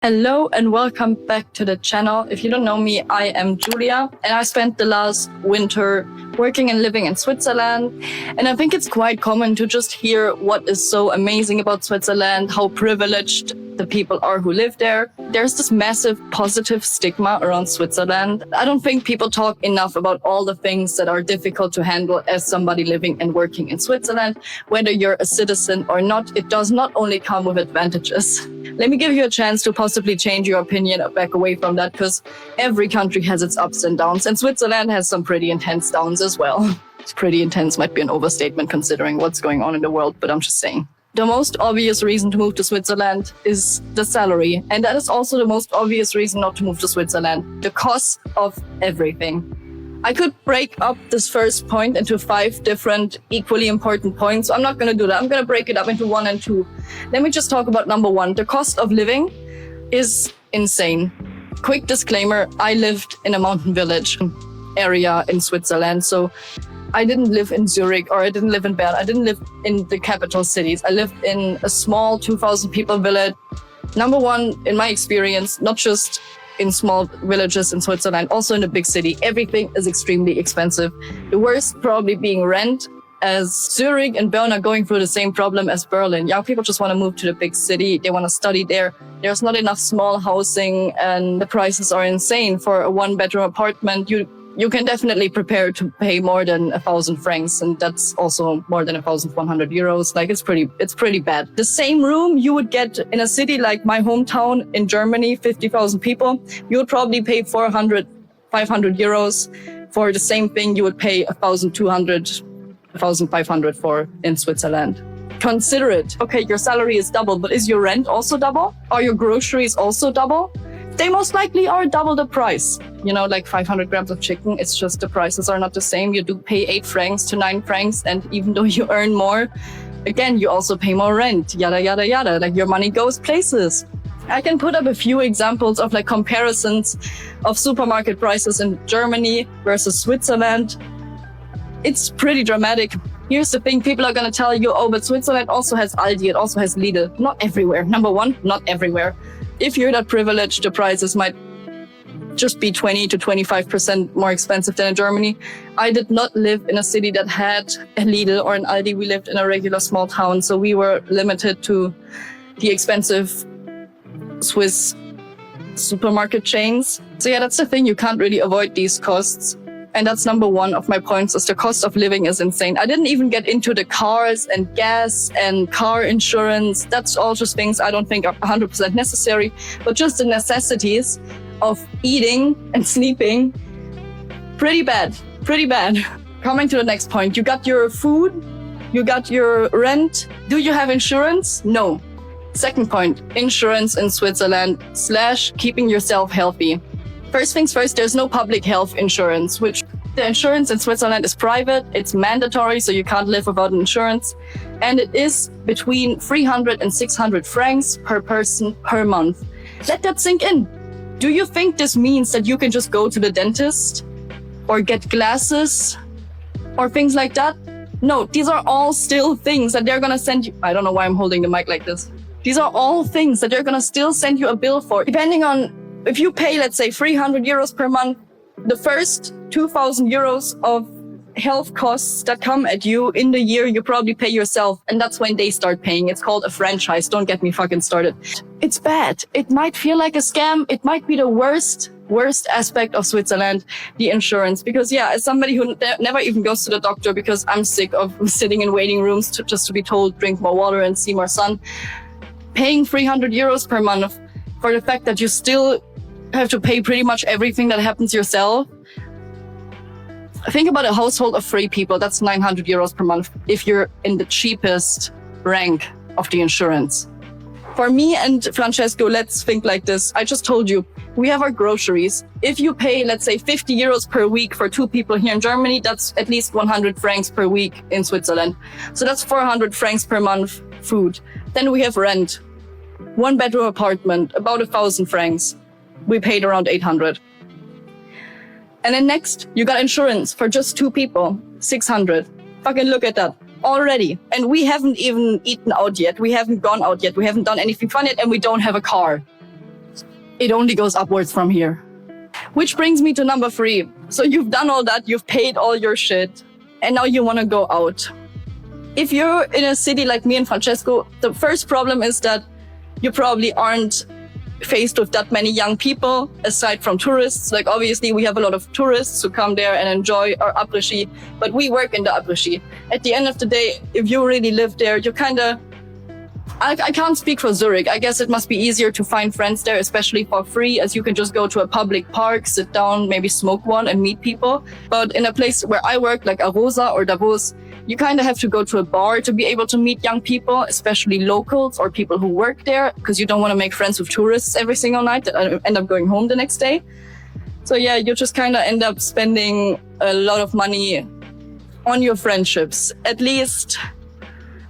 Hello and welcome back to the channel. If you don't know me, I am Julia and I spent the last winter working and living in Switzerland. And I think it's quite common to just hear what is so amazing about Switzerland, how privileged the people are who live there. There's this massive positive stigma around Switzerland. I don't think people talk enough about all the things that are difficult to handle as somebody living and working in Switzerland. Whether you're a citizen or not, it does not only come with advantages. Let me give you a chance to possibly change your opinion back away from that, because every country has its ups and downs, and Switzerland has some pretty intense downs as well. It's pretty intense might be an overstatement considering what's going on in the world, but I'm just saying. The most obvious reason to move to Switzerland is the salary. And that is also the most obvious reason not to move to Switzerland. The cost of everything. I could break up this first point into 5 different equally important points. So I'm not going to do that. I'm going to break it up into 1 and 2. Let me just talk about number 1. The cost of living is insane. Quick disclaimer, I lived in a mountain village area in Switzerland. So I didn't live in Zurich or I didn't live in Bern. I didn't live in the capital cities. I lived in a small 2,000 people village. Number 1, in my experience, not just in small villages in Switzerland, also in the big city, everything is extremely expensive. The worst probably being rent, as Zurich and Bern are going through the same problem as Berlin. Young people just want to move to the big city. They want to study there. There's not enough small housing and the prices are insane. For a 1-bedroom apartment, you can definitely prepare to pay more than 1,000 francs, and that's also more than 1,100 euros. Like it's pretty bad. The same room you would get in a city like my hometown in Germany, 50,000 people, you would probably pay 400, 500 euros. For the same thing, you would pay 1,200, 1,500 for in Switzerland. Consider it. Okay, your salary is double, but is your rent also double? Are your groceries also double? They most likely are double the price. You know, like 500 grams of chicken, it's just the prices are not the same. You do pay 8 francs to 9 francs. And even though you earn more, again, you also pay more rent, yada, yada, yada. Like your money goes places. I can put up a few examples of like comparisons of supermarket prices in Germany versus Switzerland. It's pretty dramatic. Here's the thing, people are going to tell you, oh, but Switzerland also has Aldi, it also has Lidl. Not everywhere. Number 1, not everywhere. If you're that privileged, the prices might just be 20 to 25% more expensive than in Germany. I did not live in a city that had a Lidl or an Aldi. We lived in a regular small town, so we were limited to the expensive Swiss supermarket chains. So yeah, that's the thing. You can't really avoid these costs. And that's number 1 of my points, is the cost of living is insane. I didn't even get into the cars and gas and car insurance. That's all just things I don't think are 100% necessary, but just the necessities of eating and sleeping. Pretty bad. Coming to the next point, you got your food, you got your rent. Do you have insurance? No. Second point, insurance in Switzerland / keeping yourself healthy. First things first, there's no public health insurance, which the insurance in Switzerland is private. It's mandatory, so you can't live without insurance. And it is between 300 and 600 francs per person per month. Let that sink in. Do you think this means that you can just go to the dentist or get glasses or things like that? No, these are all still things that they're going to send you. I don't know why I'm holding the mic like this. These are all things that they're going to still send you a bill for, depending on if you pay, let's say, 300 euros per month, the first 2,000 euros of health costs that come at you in the year, you probably pay yourself. And that's when they start paying. It's called a franchise. Don't get me fucking started. It's bad. It might feel like a scam. It might be the worst aspect of Switzerland, the insurance. Because yeah, as somebody who never even goes to the doctor because I'm sick of sitting in waiting rooms just to be told, drink more water and see more sun, paying 300 euros per month for the fact that you still have to pay pretty much everything that happens yourself. Think about a household of 3 people. That's 900 euros per month if you're in the cheapest rank of the insurance. For me and Francesco, let's think like this. I just told you, we have our groceries. If you pay, let's say, 50 euros per week for 2 people here in Germany, that's at least 100 francs per week in Switzerland. So that's 400 francs per month food. Then we have rent. 1-bedroom apartment, about 1,000 francs. We paid around 800. And then next, you got insurance for just 2 people, 600. Fucking look at that already. And we haven't even eaten out yet. We haven't gone out yet. We haven't done anything fun yet. And we don't have a car. it only goes upwards from here. Which brings me to number 3. So you've done all that, you've paid all your shit, and now you want to go out. If you're in a city like me and Francesco, the first problem is that you probably aren't faced with that many young people, aside from tourists. Like, obviously, we have a lot of tourists who come there and enjoy our après-ski, but we work in the après-ski. At the end of the day, if you really live there, you I can't speak for Zurich. I guess it must be easier to find friends there, especially for free, as you can just go to a public park, sit down, maybe smoke one and meet people. But in a place where I work, like Arosa or Davos, you kind of have to go to a bar to be able to meet young people, especially locals or people who work there, because you don't want to make friends with tourists every single night that end up going home the next day. So yeah, you just kind of end up spending a lot of money on your friendships, at least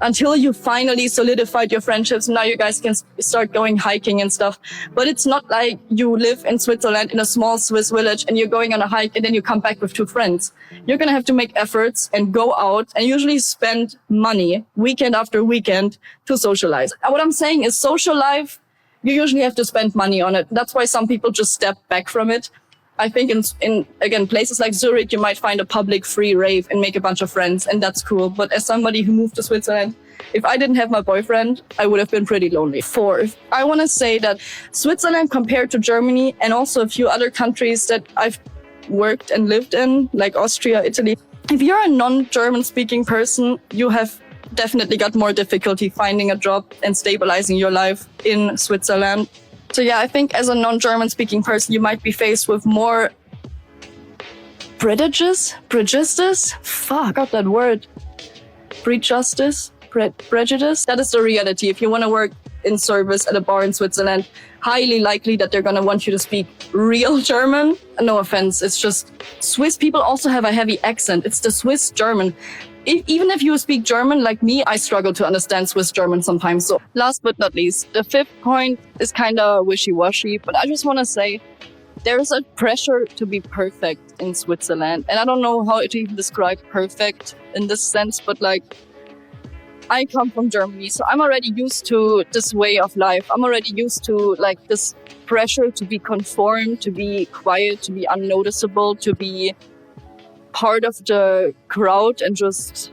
until you finally solidified your friendships. Now you guys can start going hiking and stuff. But it's not like you live in Switzerland in a small Swiss village and you're going on a hike and then you come back with 2 friends. You're going to have to make efforts and go out and usually spend money weekend after weekend to socialize. And what I'm saying is social life, you usually have to spend money on it. That's why some people just step back from it. I think in again, places like Zurich, you might find a public free rave and make a bunch of friends, and that's cool. But as somebody who moved to Switzerland, if I didn't have my boyfriend, I would have been pretty lonely. 4, I want to say that Switzerland compared to Germany and also a few other countries that I've worked and lived in, like Austria, Italy, if you're a non-German speaking person, you have definitely got more difficulty finding a job and stabilizing your life in Switzerland. So yeah, I think as a non-German speaking person, you might be faced with more prejudice? Fuck, got that word. Prejudice? That is the reality. If you want to work in service at a bar in Switzerland, highly likely that they're going to want you to speak real German. No offense, it's just Swiss people also have a heavy accent. It's the Swiss German. Even if you speak German like me, I struggle to understand Swiss German sometimes. So last but not least, the 5th point is kind of wishy-washy, but I just want to say there's a pressure to be perfect in Switzerland. And I don't know how to even describe perfect in this sense, but like, I come from Germany, so I'm already used to this way of life. I'm already used to like this pressure to be conformed, to be quiet, to be unnoticeable, to be part of the crowd and just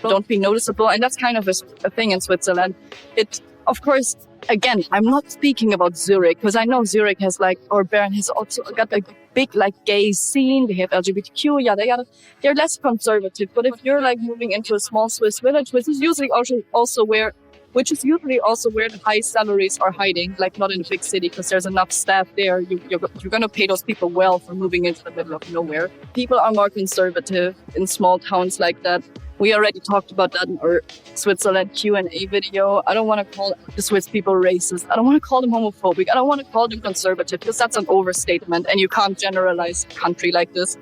don't be noticeable. And that's kind of a thing in Switzerland. It, of course, again, I'm not speaking about Zurich, because I know Zurich has like, or Bern has also got a big like gay scene. They have LGBTQ, yada yada. They're less conservative. But if you're like moving into a small Swiss village, which is usually also where the high salaries are hiding, like not in a big city, because there's enough staff there. You're going to pay those people well for moving into the middle of nowhere. People are more conservative in small towns like that. We already talked about that in our Switzerland Q&A video. I don't want to call the Swiss people racist. I don't want to call them homophobic. I don't want to call them conservative, because that's an overstatement and you can't generalize a country like this.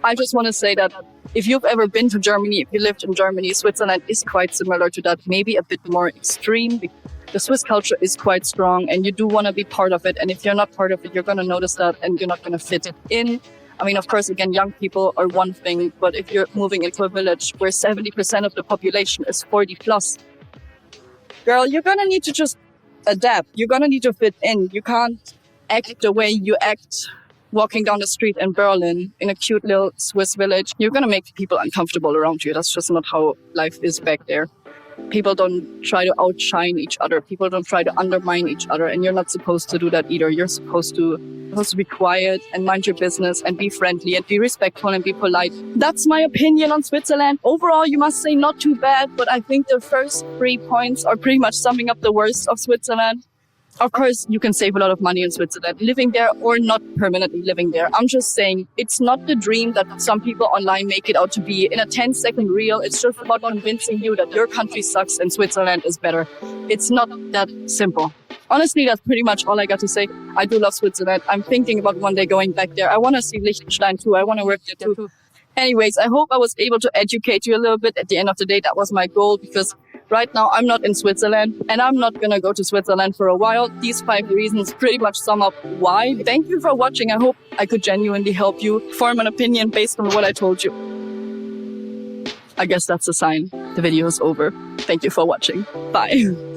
I just want to say that if you've ever been to Germany, if you lived in Germany, Switzerland is quite similar to that, maybe a bit more extreme. The Swiss culture is quite strong and you do want to be part of it. And if you're not part of it, you're going to notice that and you're not going to fit it in. I mean, of course, again, young people are one thing, but if you're moving into a village where 70% of the population is 40 plus, girl, you're going to need to just adapt. You're going to need to fit in. You can't act the way you act walking down the street in Berlin in a cute little Swiss village. You're going to make people uncomfortable around you. That's just not how life is back there. People don't try to outshine each other. People don't try to undermine each other. And you're not supposed to do that either. You're supposed to be quiet and mind your business and be friendly and be respectful and be polite. That's my opinion on Switzerland. Overall, you must say not too bad, but I think the first 3 points are pretty much summing up the worst of Switzerland. Of course, you can save a lot of money in Switzerland, living there or not permanently living there. I'm just saying it's not the dream that some people online make it out to be. In a 10-second reel, it's just about convincing you that your country sucks and Switzerland is better. It's not that simple. Honestly, that's pretty much all I got to say. I do love Switzerland. I'm thinking about one day going back there. I want to see Liechtenstein too. I want to work there too. Anyways, I hope I was able to educate you a little bit. At the end of the day, that was my goal, because right now I'm not in Switzerland and I'm not going to go to Switzerland for a while. These 5 reasons pretty much sum up why. Thank you for watching. I hope I could genuinely help you form an opinion based on what I told you. I guess that's a sign the video is over. Thank you for watching. Bye.